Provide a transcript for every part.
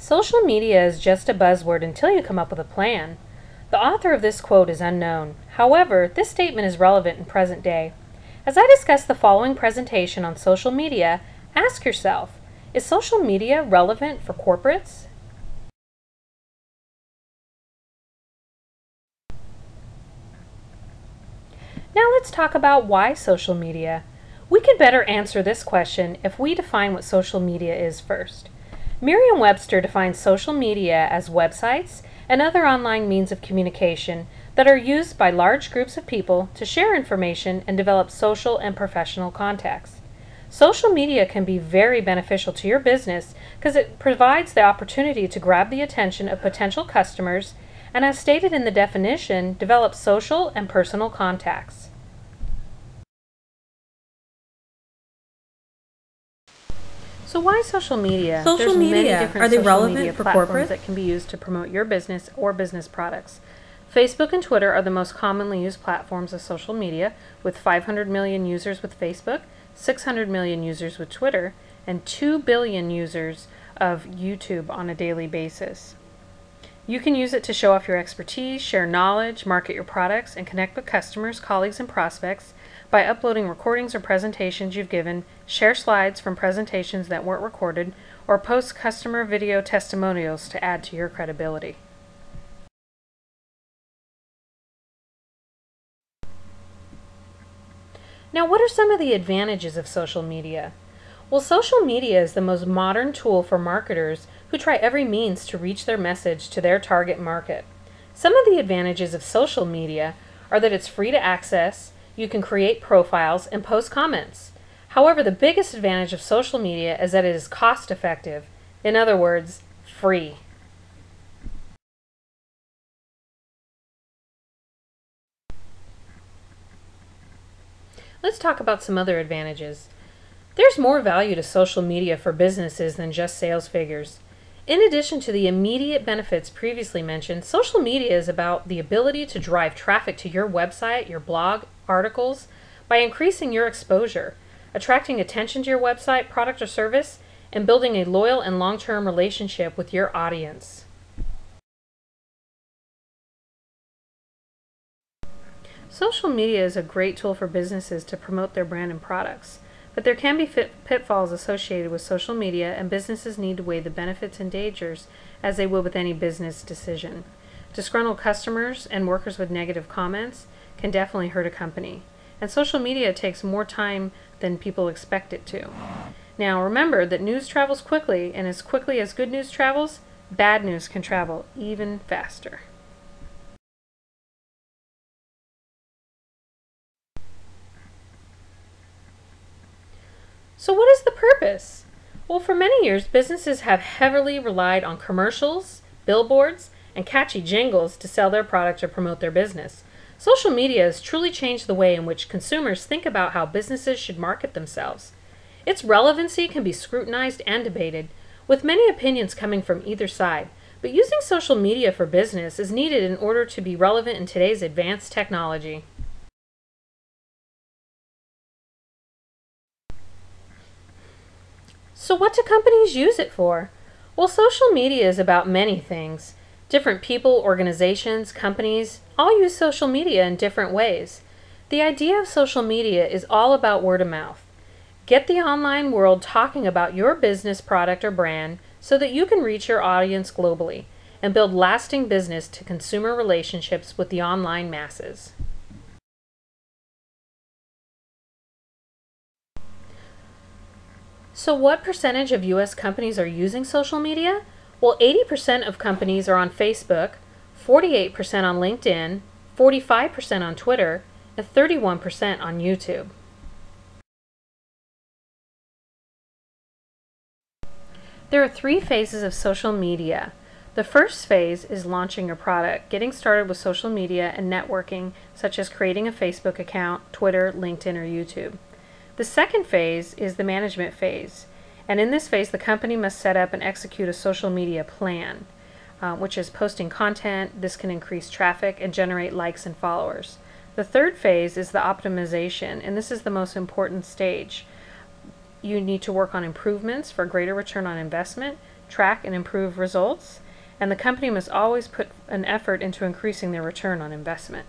Social media is just a buzzword until you come up with a plan. The author of this quote is unknown. However, this statement is relevant in present day. As I discuss the following presentation on social media, ask yourself, is social media relevant for corporates? Now let's talk about why social media. We could better answer this question if we define what social media is first. Merriam-Webster defines social media as websites and other online means of communication that are used by large groups of people to share information and develop social and professional contacts. Social media can be very beneficial to your business because it provides the opportunity to grab the attention of potential customers and, as stated in the definition, develop social and personal contacts. So why social media? Social media, are they relevant for corporate? That can be used to promote your business or business products. Facebook and Twitter are the most commonly used platforms of social media, with 500 million users with Facebook, 600 million users with Twitter, and 2 billion users of YouTube on a daily basis. You can use it to show off your expertise, share knowledge, market your products, and connect with customers, colleagues, and prospects by uploading recordings or presentations you've given, share slides from presentations that weren't recorded, or post customer video testimonials to add to your credibility. Now, what are some of the advantages of social media? Well, social media is the most modern tool for marketers who try every means to reach their message to their target market. Some of the advantages of social media are that it's free to access, you can create profiles and post comments. However, the biggest advantage of social media is that it is cost effective. In other words, free. Let's talk about some other advantages. There's more value to social media for businesses than just sales figures. In addition to the immediate benefits previously mentioned, social media is about the ability to drive traffic to your website, your blog, articles, by increasing your exposure, attracting attention to your website, product, or service, and building a loyal and long-term relationship with your audience. Social media is a great tool for businesses to promote their brand and products, but there can be pitfalls associated with social media, and businesses need to weigh the benefits and dangers as they would with any business decision. Disgruntled customers and workers with negative comments can definitely hurt a company, and social media takes more time than people expect it to. Now remember that news travels quickly, and as quickly as good news travels, bad news can travel even faster. So what is the purpose? Well, for many years, businesses have heavily relied on commercials, billboards, and catchy jingles to sell their products or promote their business. Social media has truly changed the way in which consumers think about how businesses should market themselves. Its relevancy can be scrutinized and debated, with many opinions coming from either side, but using social media for business is needed in order to be relevant in today's advanced technology. So what do companies use it for? Well, social media is about many things. Different people, organizations, companies all use social media in different ways. The idea of social media is all about word of mouth. Get the online world talking about your business, product, or brand so that you can reach your audience globally and build lasting business to consumer relationships with the online masses. So what percentage of U.S. companies are using social media? Well, 80% of companies are on Facebook, 48% on LinkedIn, 45% on Twitter, and 31% on YouTube. There are 3 phases of social media. The first phase is launching your product, getting started with social media and networking, such as creating a Facebook account, Twitter, LinkedIn, or YouTube. The second phase is the management phase, and in this phase the company must set up and execute a social media plan, which is posting content. This can increase traffic and generate likes and followers. The third phase is the optimization, and this is the most important stage. You need to work on improvements for greater return on investment. track, and improve results, and the company must always put an effort into increasing their return on investment.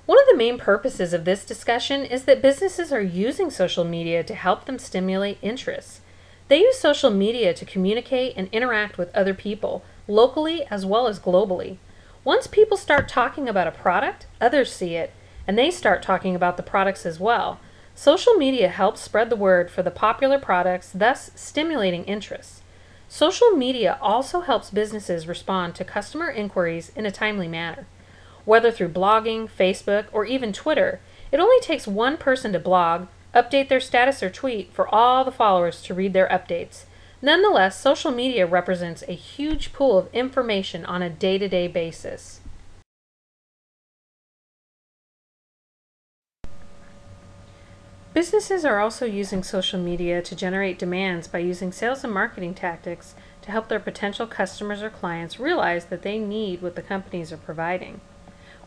One of the main purposes of this discussion is that businesses are using social media to help them stimulate interest. They use social media to communicate and interact with other people, locally as well as globally. Once people start talking about a product, others see it, and they start talking about the products as well. Social media helps spread the word for the popular products, thus stimulating interest. Social media also helps businesses respond to customer inquiries in a timely manner. Whether through blogging, Facebook, or even Twitter, it only takes one person to blog, update their status or tweet for all the followers to read their updates. Nonetheless, social media represents a huge pool of information on a day-to-day basis. Businesses are also using social media to generate demands by using sales and marketing tactics to help their potential customers or clients realize that they need what the companies are providing.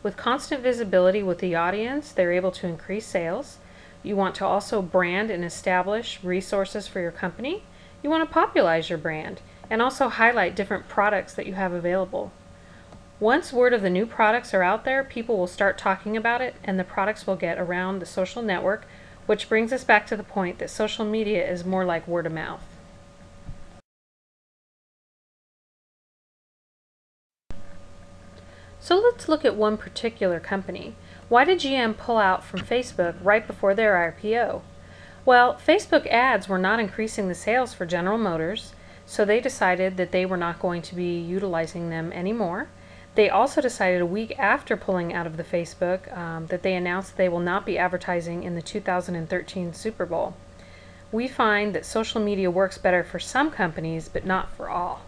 With constant visibility with the audience, they're able to increase sales. You want to also brand and establish resources for your company. You want to popularize your brand and also highlight different products that you have available. Once word of the new products are out there, people will start talking about it and the products will get around the social network, which brings us back to the point that social media is more like word of mouth. So let's look at one particular company. Why did GM pull out from Facebook right before their IPO? Well, Facebook ads were not increasing the sales for General Motors, so they decided that they were not going to be utilizing them anymore. They also decided a week after pulling out of the Facebook that they announced they will not be advertising in the 2013 Super Bowl. We find that social media works better for some companies, but not for all.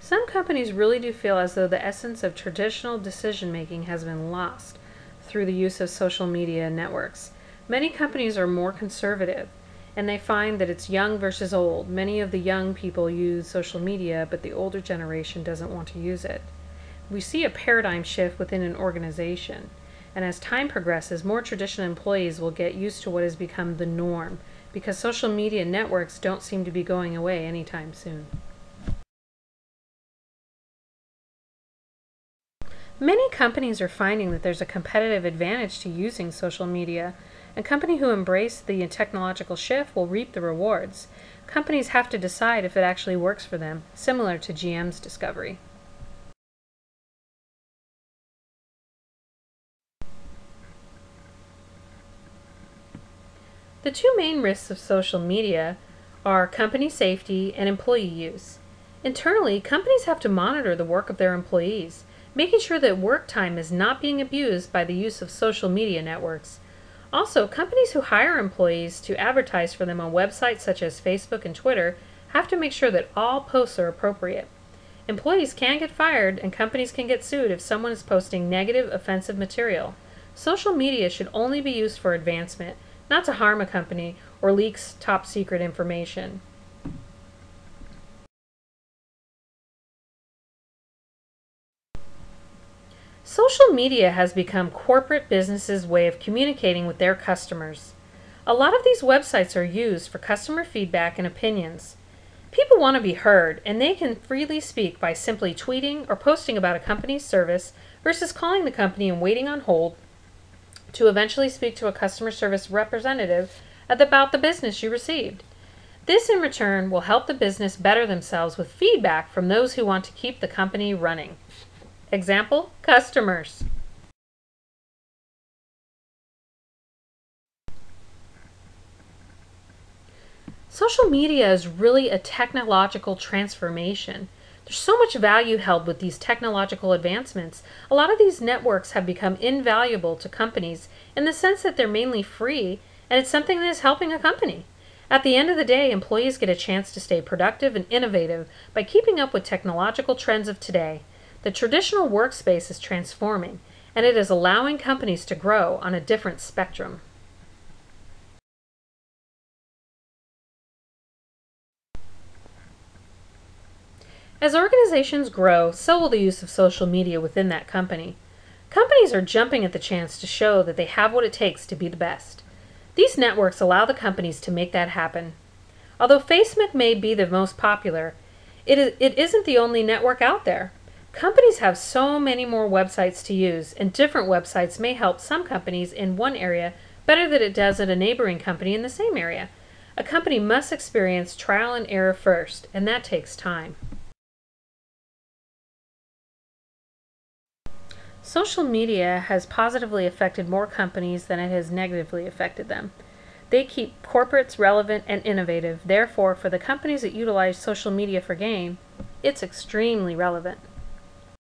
Some companies really do feel as though the essence of traditional decision-making has been lost through the use of social media networks. Many companies are more conservative, and they find that it's young versus old. Many of the young people use social media, but the older generation doesn't want to use it. We see a paradigm shift within an organization, and as time progresses, more traditional employees will get used to what has become the norm, because social media networks don't seem to be going away anytime soon. Many companies are finding that there's a competitive advantage to using social media. A company who embraces the technological shift will reap the rewards. Companies have to decide if it actually works for them, similar to GM's discovery. The two main risks of social media are company safety and employee use. Internally, companies have to monitor the work of their employees, making sure that work time is not being abused by the use of social media networks. Also, companies who hire employees to advertise for them on websites such as Facebook and Twitter have to make sure that all posts are appropriate. Employees can get fired and companies can get sued if someone is posting negative, offensive material. Social media should only be used for advancement, not to harm a company or leaks top secret information. Social media has become corporate businesses' way of communicating with their customers. A lot of these websites are used for customer feedback and opinions. People want to be heard, and they can freely speak by simply tweeting or posting about a company's service versus calling the company and waiting on hold to eventually speak to a customer service representative about the business you received. This in return will help the business better themselves with feedback from those who want to keep the company running. Example, customers. Social media is really a technological transformation. There's so much value held with these technological advancements. A lot of these networks have become invaluable to companies in the sense that they're mainly free, and it's something that is helping a company. At the end of the day, employees get a chance to stay productive and innovative by keeping up with technological trends of today. The traditional workspace is transforming, and it is allowing companies to grow on a different spectrum. As organizations grow, so will the use of social media within that company. Companies are jumping at the chance to show that they have what it takes to be the best. These networks allow the companies to make that happen. Although Facebook may be the most popular, it isn't the only network out there. Companies have so many more websites to use, and different websites may help some companies in one area better than it does at a neighboring company in the same area. A company must experience trial and error first, and that takes time. Social media has positively affected more companies than it has negatively affected them. They keep corporates relevant and innovative. Therefore, for the companies that utilize social media for gain, it's extremely relevant.